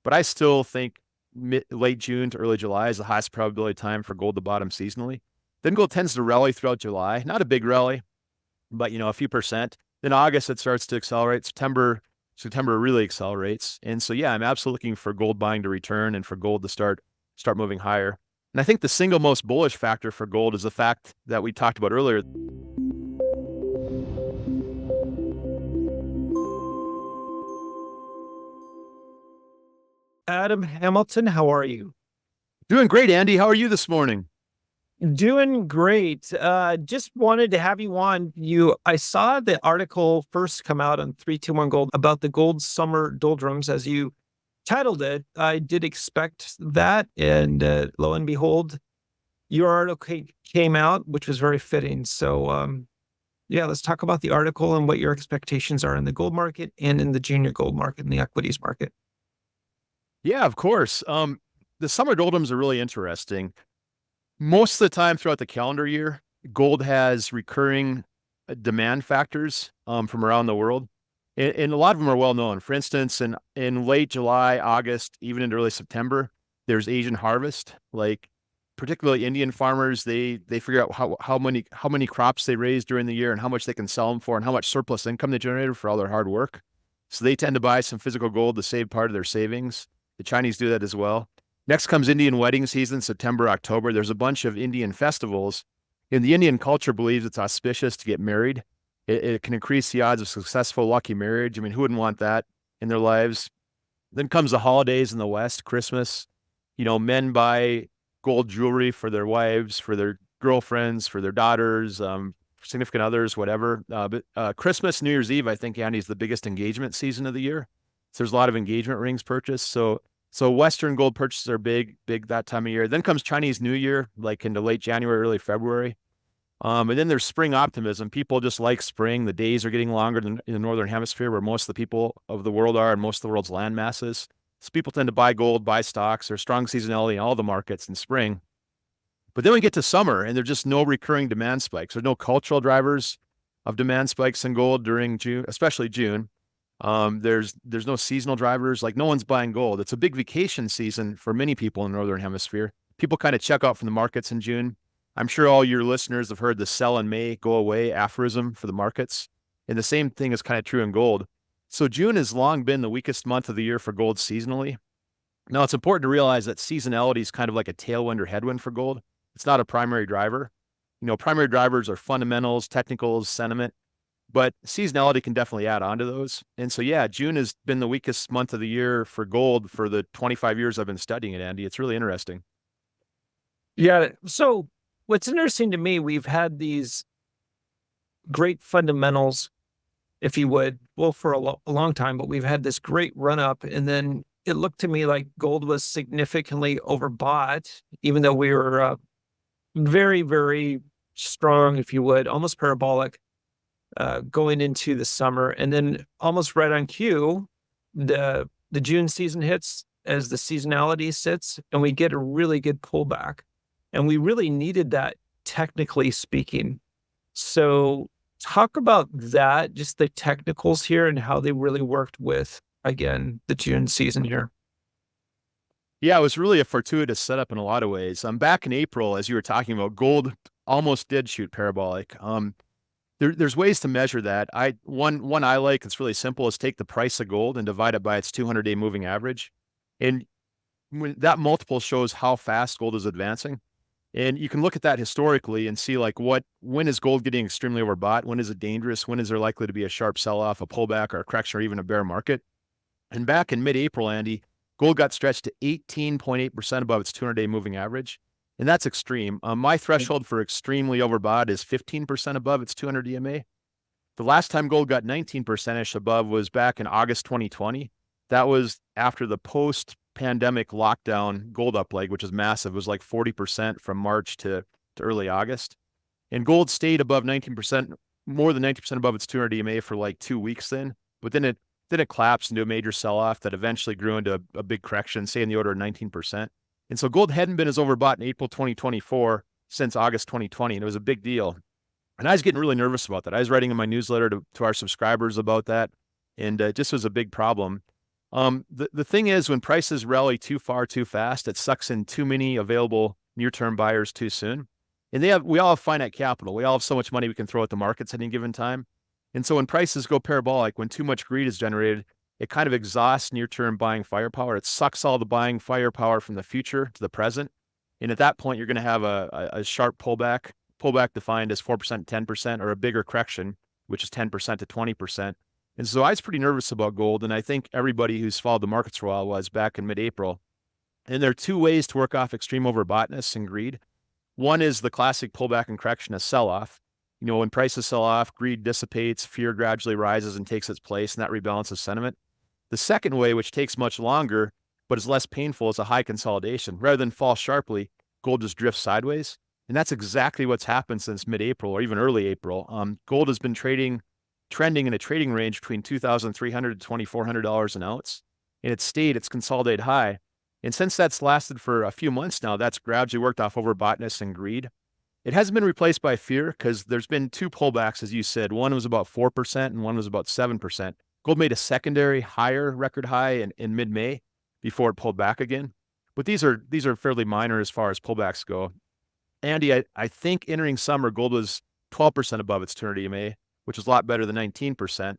but I still think late June to early July is the highest probability time for gold to bottom seasonally. Then gold tends to rally throughout July, not a big rally, but a few percent. Then August it starts to accelerate. September really accelerates. And so yeah, I'm absolutely looking for gold buying to return and for gold to start moving higher. And I think the single most bullish factor for gold is the fact that we talked about earlier. Adam Hamilton, how are you? Doing great, Andy. How are you this morning? Doing great. Just wanted to have you on. I saw the article first come out on 321 Gold about the gold summer doldrums, as you titled it. I did expect that, and lo and behold, your article came out, which was very fitting. So, yeah, let's talk about the article and what your expectations are in the gold market and in the junior gold market and the equities market. Yeah, of course. The summer doldrums are really interesting. Most of the time throughout the calendar year, gold has recurring demand factors from around the world. And a lot of them are well known. For instance, in late July, August, even into early September, there's Asian harvest. Like particularly Indian farmers, they figure out how many crops they raise during the year and how much they can sell them for and how much surplus income they generated for all their hard work. So they tend to buy some physical gold to save part of their savings. The Chinese do that as well. Next comes Indian wedding season, September, October. There's a bunch of Indian festivals, and the Indian culture believes it's auspicious to get married. It can increase the odds of successful, lucky marriage. I mean, who wouldn't want that in their lives? Then comes the holidays in the West, Christmas. Men buy gold jewelry for their wives, for their girlfriends, for their daughters, significant others, whatever. But Christmas, New Year's Eve, I think, Andy, is the biggest engagement season of the year. So there's a lot of engagement rings purchased. So Western gold purchases are big that time of year. Then comes Chinese New Year, like into late January, early February. And then there's spring optimism. People just like spring. The days are getting longer than in the Northern Hemisphere, where most of the people of the world are and most of the world's land masses. So people tend to buy gold, buy stocks. There's strong seasonality in all the markets in spring. But then we get to summer, and there's just no recurring demand spikes. There's no cultural drivers of demand spikes in gold during June, especially June. There's no seasonal drivers. Like no one's buying gold. It's a big vacation season for many people in the Northern Hemisphere. People kind of check out from the markets in June. I'm sure all your listeners have heard the sell in May, go away aphorism for the markets. And the same thing is kind of true in gold. So June has long been the weakest month of the year for gold seasonally. Now it's important to realize that seasonality is kind of like a tailwind or headwind for gold. It's not a primary driver. Primary drivers are fundamentals, technicals, sentiment, but seasonality can definitely add on to those. And so, yeah, June has been the weakest month of the year for gold for the 25 years I've been studying it, Andy. It's really interesting. Yeah. So, what's interesting to me, we've had these great fundamentals, if you would, well, for a long time, but we've had this great run up. And then it looked to me like gold was significantly overbought, even though we were very, very strong, if you would, almost parabolic going into the summer. And then almost right on cue, the June season hits as the seasonality sits, and we get a really good pullback. And we really needed that, technically speaking. So talk about that, just the technicals here and how they really worked with, again, the June season here. Yeah, it was really a fortuitous setup in a lot of ways. Back in April, as you were talking about, gold almost did shoot parabolic. There's ways to measure that. One I like, it's really simple, is take the price of gold and divide it by its 200-day moving average. And when that multiple shows how fast gold is advancing. And you can look at that historically and see like when is gold getting extremely overbought? When is it dangerous? When is there likely to be a sharp sell-off, a pullback, or a correction, or even a bear market? And back in mid-April, Andy, gold got stretched to 18.8% above its 200-day moving average. And that's extreme. My threshold for extremely overbought is 15% above its 200 DMA. The last time gold got 19%-ish above was back in August 2020. That was after the post-pandemic lockdown gold up leg, which is massive. It was like 40% from March to early August. And gold stayed above 19%, more than 90% above its 200 DMA for like 2 weeks then. But then it collapsed into a major sell-off that eventually grew into a big correction, say in the order of 19%. And so gold hadn't been as overbought in April 2024 since August 2020, and it was a big deal. And I was getting really nervous about that. I was writing in my newsletter to our subscribers about that, and it just was a big problem. The thing is, when prices rally too far too fast, it sucks in too many available near-term buyers too soon. And we all have finite capital. We all have so much money we can throw at the markets at any given time. And so when prices go parabolic, when too much greed is generated, it kind of exhausts near-term buying firepower. It sucks all the buying firepower from the future to the present. And at that point, you're going to have a sharp pullback defined as 4%, 10%, or a bigger correction, which is 10% to 20%. And so I was pretty nervous about gold. And I think everybody who's followed the markets for a while was back in mid-April. And there are two ways to work off extreme overboughtness and greed. One is the classic pullback and correction, a sell-off. When prices sell off, greed dissipates, fear gradually rises and takes its place, and that rebalances sentiment. The second way, which takes much longer, but is less painful, is a high consolidation. Rather than fall sharply, gold just drifts sideways. And that's exactly what's happened since mid-April or even early April. Gold has been trending in a trading range between $2,300 to $2,400 an ounce. And it's stayed its consolidated high. And since that's lasted for a few months now, that's gradually worked off overboughtness and greed. It hasn't been replaced by fear because there's been two pullbacks, as you said. One was about 4% and one was about 7%. Gold made a secondary higher record high in mid-May before it pulled back again. But these are fairly minor as far as pullbacks go. Andy, I think entering summer, gold was 12% above its 200 EMA, which is a lot better than 19%. And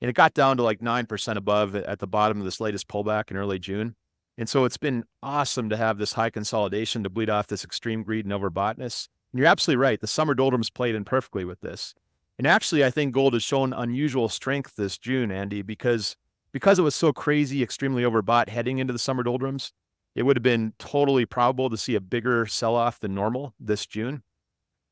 it got down to like 9% above at the bottom of this latest pullback in early June. And so it's been awesome to have this high consolidation to bleed off this extreme greed and overboughtness. And you're absolutely right. The summer doldrums played in perfectly with this. And actually, I think gold has shown unusual strength this June, Andy, because it was so crazy, extremely overbought heading into the summer doldrums. It would have been totally probable to see a bigger sell-off than normal this June.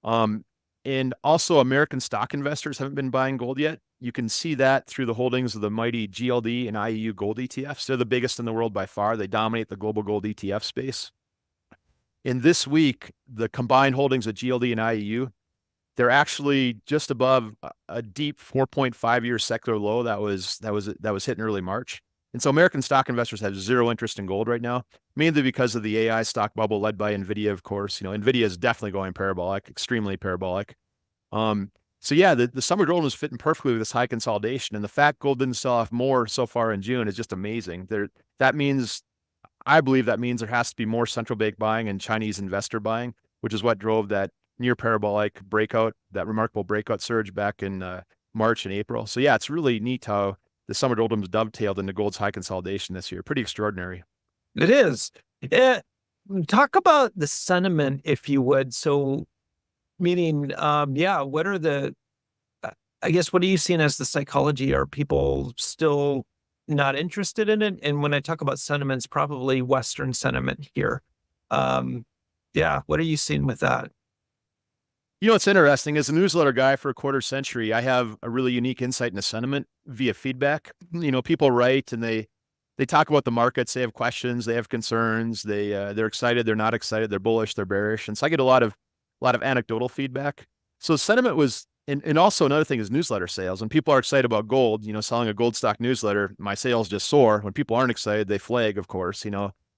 And also, American stock investors haven't been buying gold yet. You can see that through the holdings of the mighty GLD and IEU gold ETFs. They're the biggest in the world by far. They dominate the global gold ETF space. In this week, the combined holdings of GLD and IEU, they're actually just above a deep 4.5-year secular low that was hit in early March. And so American stock investors have zero interest in gold right now, mainly because of the AI stock bubble led by NVIDIA, of course. NVIDIA is definitely going parabolic, extremely parabolic. So yeah, the summer doldrum is fitting perfectly with this high consolidation. And the fact gold didn't sell off more so far in June is just amazing. I believe that means there has to be more central bank buying and Chinese investor buying, which is what drove that near parabolic breakout, that remarkable breakout surge back in March and April. So yeah, it's really neat how the summer doldrums dovetailed into gold's high consolidation this year. Pretty extraordinary. It is. Talk about the sentiment, if you would. So, meaning, what are I guess, what are you seeing as the psychology? Are people still not interested in it? And when I talk about sentiments, probably Western sentiment here. What are you seeing with that? What's interesting, as a newsletter guy for a quarter century, I have a really unique insight into sentiment via feedback. People write and they talk about the markets. They have questions, they have concerns, they're excited, they're not excited, they're bullish, they're bearish. And so I get a lot of anecdotal feedback. So sentiment was, and also another thing is newsletter sales. When people are excited about gold, selling a gold stock newsletter, my sales just soar. When people aren't excited, they flag, of course,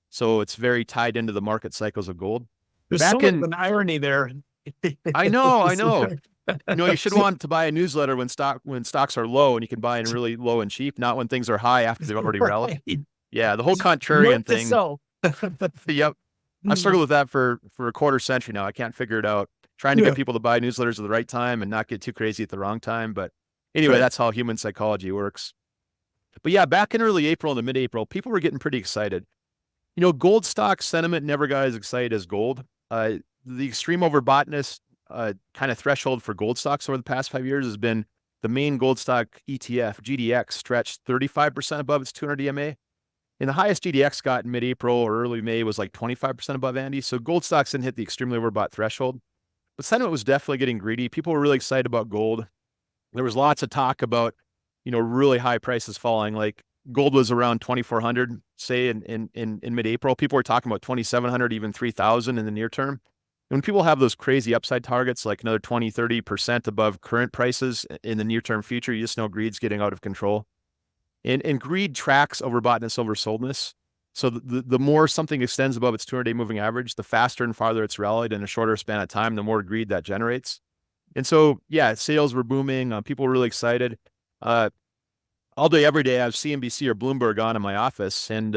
So it's very tied into the market cycles of gold. There's so much of an irony there. I know. You should want to buy a newsletter when stocks are low, and you can buy in really low and cheap, not when things are high after they've already rallied. Yeah, the whole contrarian thing. Yep. I've struggled with that for a quarter century now. I can't figure it out. Trying to get people to buy newsletters at the right time and not get too crazy at the wrong time. But anyway, that's how human psychology works. But yeah, back in early April and mid-April, people were getting pretty excited. Gold stock sentiment never got as excited as gold. The extreme overboughtness kind of threshold for gold stocks over the past 5 years has been the main gold stock ETF, GDX, stretched 35% above its 200 EMA. And the highest GDX got in mid-April or early May was like 25% above, Andy. So gold stocks didn't hit the extremely overbought threshold. But sentiment was definitely getting greedy. People were really excited about gold. There was lots of talk about, really high prices falling. Like gold was around 2,400, say in mid-April. People were talking about 2,700, even 3,000 in the near term. When people have those crazy upside targets, like another 20, 30% above current prices in the near-term future, you just know greed's getting out of control. And greed tracks overboughtness, oversoldness. So the more something extends above its 200-day moving average, the faster and farther it's rallied in a shorter span of time, the more greed that generates. And so, yeah, sales were booming. People were really excited. all day, every day, I have CNBC or Bloomberg on in my office. And,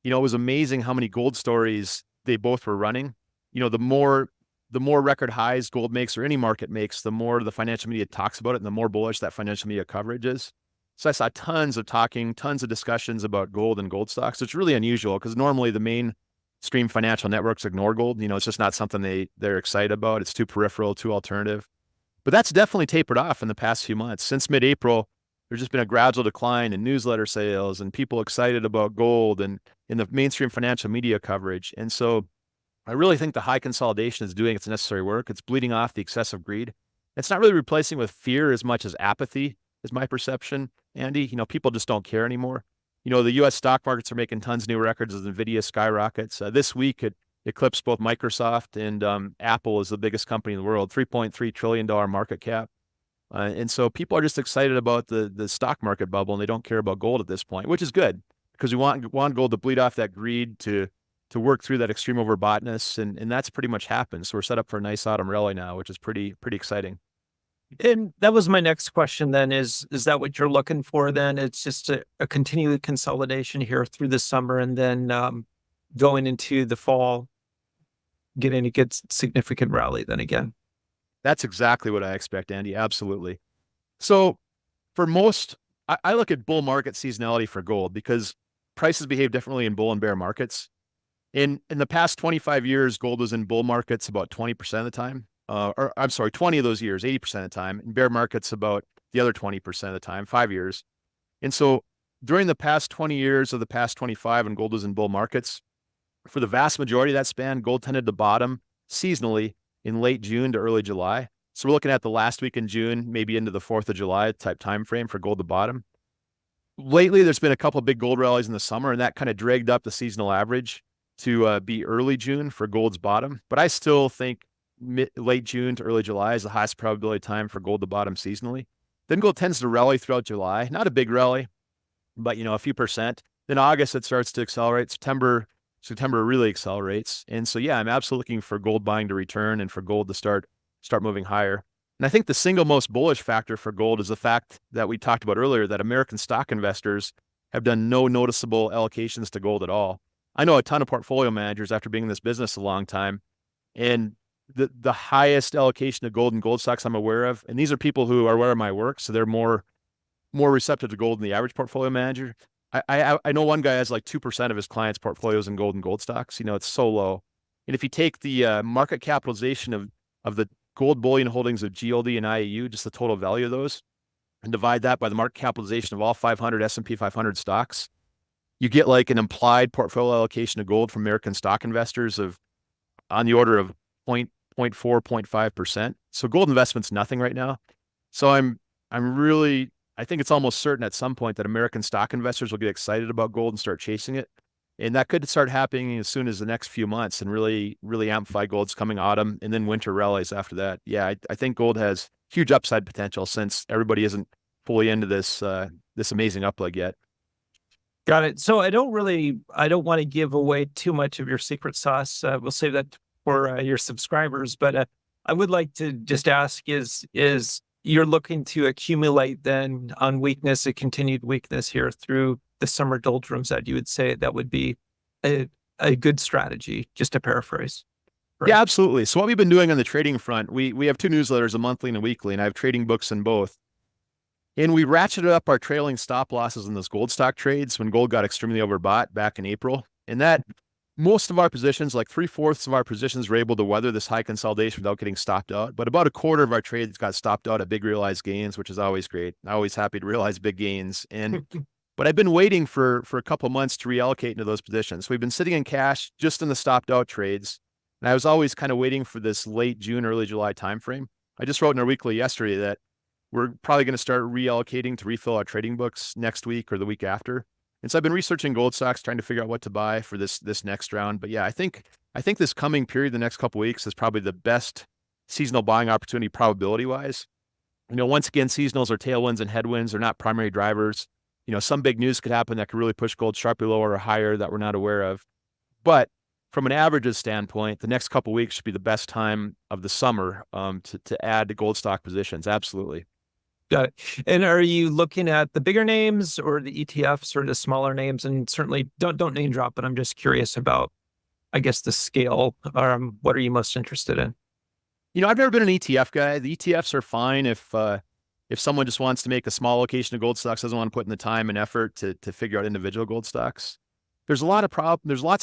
it was amazing how many gold stories they both were running. The more record highs gold makes or any market makes, the more the financial media talks about it and the more bullish that financial media coverage is. So I saw tons of discussions about gold and gold stocks. It's really unusual because normally the mainstream financial networks ignore gold. It's just not something they're excited about. It's too peripheral, too alternative. But that's definitely tapered off in the past few months. Since mid-April, there's just been a gradual decline in newsletter sales and people excited about gold and in the mainstream financial media coverage. And so I really think the high consolidation is doing its necessary work. It's bleeding off the excessive greed. It's not really replacing with fear as much as apathy, is my perception, Andy. People just don't care anymore. The U.S. stock markets are making tons of new records as NVIDIA skyrockets. This week, it eclipsed both Microsoft and Apple as the biggest company in the world, $3.3 trillion market cap. And so people are just excited about the stock market bubble, and they don't care about gold at this point, which is good because we want gold to bleed off that greed to work through that extreme overboughtness, and that's pretty much happened. So we're set up for a nice autumn rally now, which is pretty exciting. And that was my next question then, is that what you're looking for then? It's just a continued consolidation here through the summer and then going into the fall, getting a good significant rally then again. That's exactly what I expect, Andy. Absolutely. So for most, I look at bull market seasonality for gold because prices behave differently in bull and bear markets. In the past 25 years, gold was in bull markets about 20% of the time. Or I'm sorry, 20 of those years, 80% of the time. In bear markets, about the other 20% of the time, 5 years. And so during the past 20 years of the past 25 when gold was in bull markets, for the vast majority of that span, gold tended to bottom seasonally in late June to early July. So we're looking at the last week in June, maybe into the 4th of July type time frame for gold to bottom. Lately, there's been a couple of big gold rallies in the summer, and that kind of dragged up the seasonal average to be early June for gold's bottom. But I still think late June to early July is the highest probability time for gold to bottom seasonally. Then gold tends to rally throughout July, not a big rally, but a few percent. Then August, it starts to accelerate. September really accelerates. And so, yeah, I'm absolutely looking for gold buying to return and for gold to start moving higher. And I think the single most bullish factor for gold is the fact that we talked about earlier that American stock investors have done no noticeable allocations to gold at all. I know a ton of portfolio managers after being in this business a long time, and the highest allocation of gold and gold stocks I'm aware of, and these are people who are aware of my work, so they're more receptive to gold than the average portfolio manager. I know one guy has like 2% of his clients' portfolios in gold and gold stocks. It's so low. And if you take the market capitalization of the gold bullion holdings of GLD and IAU, just the total value of those, and divide that by the market capitalization of all 500 S&P 500 stocks, you get like an implied portfolio allocation of gold from American stock investors of on the order of 0.4, 0.5%. So gold investment's nothing right now. So I think it's almost certain at some point that American stock investors will get excited about gold and start chasing it. And that could start happening as soon as the next few months and really amplify gold's coming autumn and then winter rallies after that. Yeah, I think gold has huge upside potential since everybody isn't fully into this amazing upleg yet. Got it. So I don't want to give away too much of your secret sauce. We'll save that for your subscribers. But I would like to just ask: is you're looking to accumulate then on weakness, a continued weakness here through the summer doldrums? That you would say that would be a good strategy, just to paraphrase. Right? Yeah, absolutely. So what we've been doing on the trading front, we have 2 newsletters, a monthly and a weekly, and I have trading books in both. And we ratcheted up our trailing stop losses in those gold stock trades when gold got extremely overbought back in April. And that most of our positions, like 3/4 of our positions, were able to weather this high consolidation without getting stopped out. But about a quarter of our trades got stopped out at big realized gains, which is always great. I'm always happy to realize big gains. But I've been waiting for a couple months to reallocate into those positions. So we've been sitting in cash just in the stopped out trades. And I was always kind of waiting for this late June, early July timeframe. I just wrote in our weekly yesterday that we're probably going to start reallocating to refill our trading books next week or the week after. And so I've been researching gold stocks, trying to figure out what to buy for this next round. But yeah, I think this coming period, the next couple of weeks, is probably the best seasonal buying opportunity probability wise. Once again, seasonals are tailwinds and headwinds. They're not primary drivers. Some big news could happen that could really push gold sharply lower or higher that we're not aware of. But from an averages standpoint, the next couple of weeks should be the best time of the summer to add to gold stock positions. Absolutely. Got it. And are you looking at the bigger names or the ETFs or the smaller names? And certainly don't name drop, but I'm just curious about, I guess, the scale. What are you most interested in? I've never been an ETF guy. The ETFs are fine if someone just wants to make a small allocation of gold stocks, doesn't want to put in the time and effort to figure out individual gold stocks. There's lots of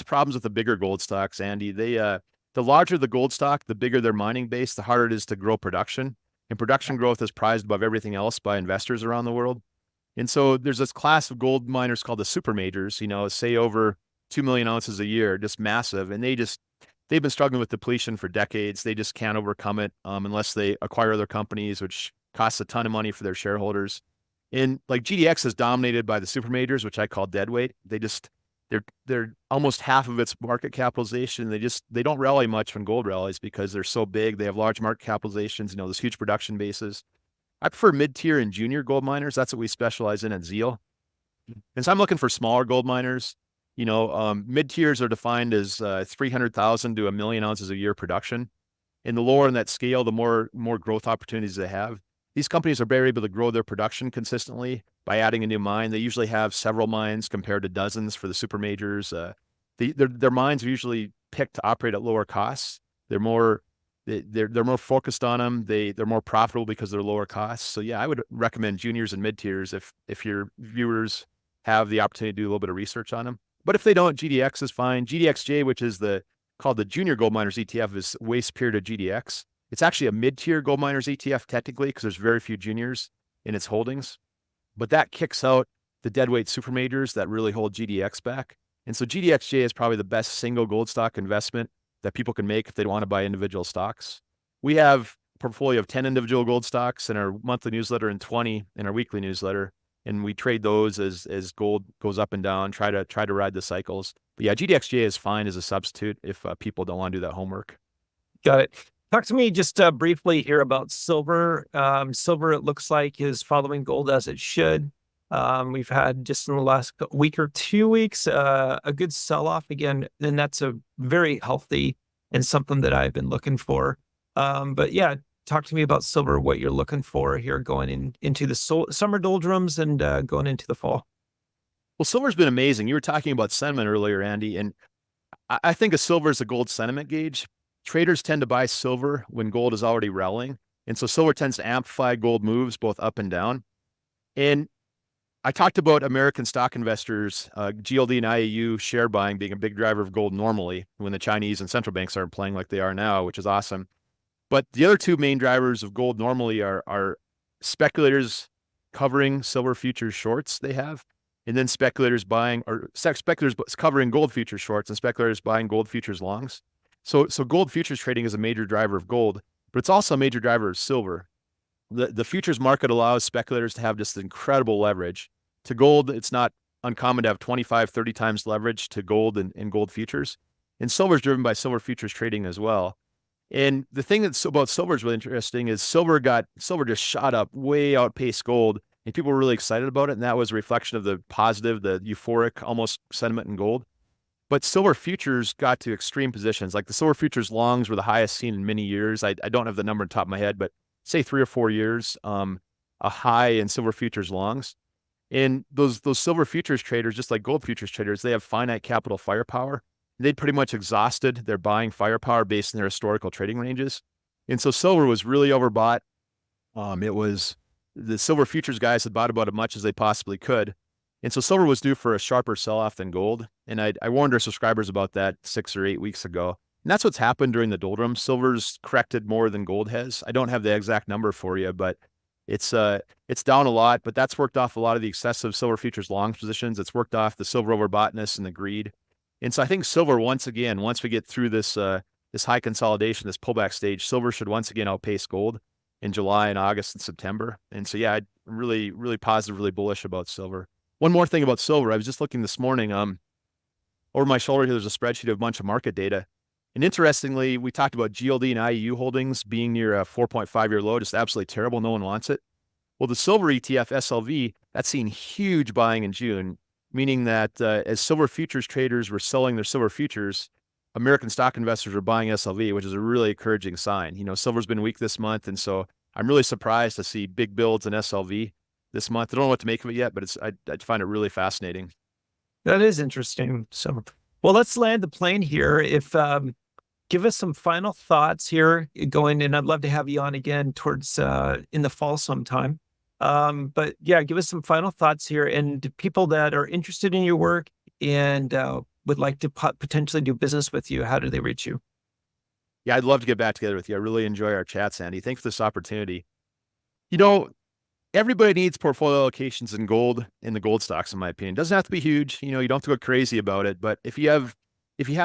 problems with the bigger gold stocks, Andy. The larger the gold stock, the bigger their mining base, the harder it is to grow production. And production growth is prized above everything else by investors around the world. And so there's this class of gold miners called the super majors, say over 2 million ounces a year, just massive. And they've been struggling with depletion for decades. They just can't overcome it unless they acquire other companies, which costs a ton of money for their shareholders. And like GDX is dominated by the super majors, which I call deadweight. They're almost half of its market capitalization. They don't rally much when gold rallies because they're so big. They have large market capitalizations, those huge production bases. I prefer mid-tier and junior gold miners. That's what we specialize in at Zeal. And so I'm looking for smaller gold miners. Mid-tiers are defined as 300,000 to 1 million ounces a year production. And the lower in that scale, the more growth opportunities they have. These companies are very able to grow their production consistently by adding a new mine. They usually have several mines compared to dozens for the super majors. Their mines are usually picked to operate at lower costs. They're more focused on them. They're more profitable because they're lower costs. So yeah, I would recommend juniors and mid tiers if your viewers have the opportunity to do a little bit of research on them. But if they don't, GDX is fine. GDXJ, which is called the Junior Gold Miners ETF, is way superior to GDX. It's actually a mid-tier gold miners ETF technically because there's very few juniors in its holdings. But that kicks out the deadweight super majors that really hold GDX back. And so GDXJ is probably the best single gold stock investment that people can make if they want to buy individual stocks. We have a portfolio of 10 individual gold stocks in our monthly newsletter and 20 in our weekly newsletter. And we trade those as gold goes up and down, try to ride the cycles. But yeah, GDXJ is fine as a substitute if people don't want to do that homework. Got it. Talk to me just briefly here about silver. Silver, it looks like, is following gold as it should. We've had just in the last week or 2 weeks a good sell-off again, and that's a very healthy and something that I've been looking for. But yeah, talk to me about silver, what you're looking for here going into the summer doldrums and going into the fall. Well, silver's been amazing. You were talking about sentiment earlier, Andy, and I think of silver as a gold sentiment gauge. Traders tend to buy silver when gold is already rallying. And so silver tends to amplify gold moves both up and down. And I talked about American stock investors, GLD and IAU share buying being a big driver of gold normally when the Chinese and central banks aren't playing like they are now, which is awesome. But the other two main drivers of gold normally are speculators covering silver futures shorts they have, and then speculators covering gold futures shorts and speculators buying gold futures longs. So gold futures trading is a major driver of gold, but it's also a major driver of silver. The futures market allows speculators to have just incredible leverage. To gold, it's not uncommon to have 25, 30 times leverage to gold and gold futures. And silver is driven by silver futures trading as well. And the thing that's about silver is really interesting is silver just shot up, way outpaced gold, and people were really excited about it. And that was a reflection of the positive, the euphoric almost sentiment in gold. But silver futures got to extreme positions. Like the silver futures longs were the highest seen in many years. I don't have the number on top of my head, but say 3 or 4 years, a high in silver futures longs. And those silver futures traders, just like gold futures traders, they have finite capital firepower. They'd pretty much exhausted their buying firepower based on their historical trading ranges. And so silver was really overbought. It was the silver futures guys had bought about as much as they possibly could. And so silver was due for a sharper sell-off than gold. And I warned our subscribers about that 6 or 8 weeks ago. And that's what's happened during the doldrums. Silver's corrected more than gold has. I don't have the exact number for you, but it's down a lot. But that's worked off a lot of the excessive silver futures long positions. It's worked off the silver overboughtness and the greed. And so I think silver, once again, once we get through this high consolidation, this pullback stage, silver should once again outpace gold in July and August and September. And so yeah, I'm really, really positive, really bullish about silver. One more thing about silver. I was just looking this morning. Over my shoulder here, there's a spreadsheet of a bunch of market data. And interestingly, we talked about GLD and IEU holdings being near a 4.5-year low, just absolutely terrible. No one wants it. Well, the silver ETF, SLV, that's seen huge buying in June, meaning that as silver futures traders were selling their silver futures, American stock investors are buying SLV, which is a really encouraging sign. Silver's been weak this month, and so I'm really surprised to see big builds in SLV this month. I don't know what to make of it yet, but I find it really fascinating. That is interesting. So, well, let's land the plane here. If give us some final thoughts here going, and I'd love to have you on again towards in the fall sometime. But yeah, give us some final thoughts here, and people that are interested in your work and would like to potentially do business with you, how do they reach you? Yeah, I'd love to get back together with you. I really enjoy our chats, Andy. Thanks for this opportunity. You know, everybody needs portfolio allocations in the gold stocks, in my opinion. It doesn't have to be huge. You know, you don't have to go crazy about it. But if you have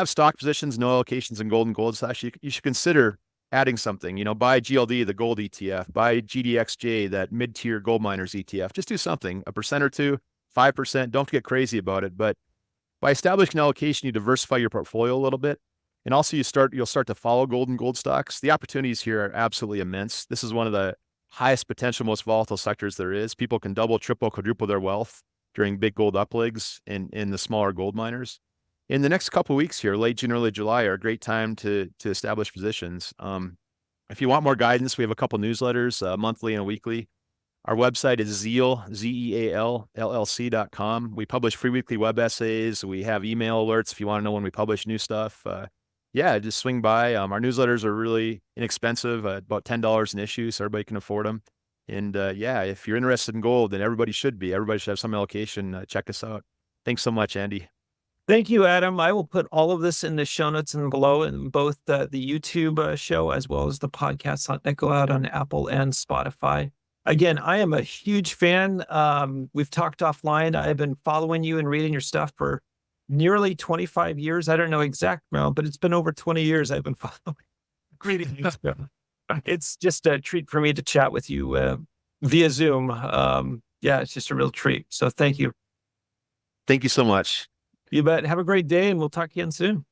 stock positions, no allocations in gold stocks, you should consider adding something. You know, buy GLD, the gold ETF, buy GDXJ, that mid-tier gold miners ETF. Just do something, 1% or 2, 5%. Don't get crazy about it. But by establishing an allocation, you diversify your portfolio a little bit. And also you'll start to follow gold stocks. The opportunities here are absolutely immense. This is one of the highest potential, most volatile sectors there is. People can double, triple, quadruple their wealth during big gold upligs in the smaller gold miners. In the next couple of weeks here, late June, early July, are a great time to establish positions. If you want more guidance, we have a couple newsletters, monthly and weekly. Our website is Zeal, Zeal, LLC.com. We publish free weekly web essays. We have email alerts if you want to know when we publish new stuff. Yeah, just swing by. Our newsletters are really inexpensive, about $10 an issue, so everybody can afford them. And yeah, if you're interested in gold, then everybody should be. Everybody should have some allocation. Check us out. Thanks so much, Andy. Thank you, Adam. I will put all of this in the show notes and below in both the YouTube show as well as the podcasts that go out on Apple and Spotify. Again, I am a huge fan. We've talked offline. I've been following you and reading your stuff for nearly 25 years. I don't know exact amount, but it's been over 20 years I've been following. Reading you. It's just a treat for me to chat with you via Zoom. Yeah, it's just a real treat. So thank you. Thank you so much. You bet. Have a great day, and we'll talk again soon.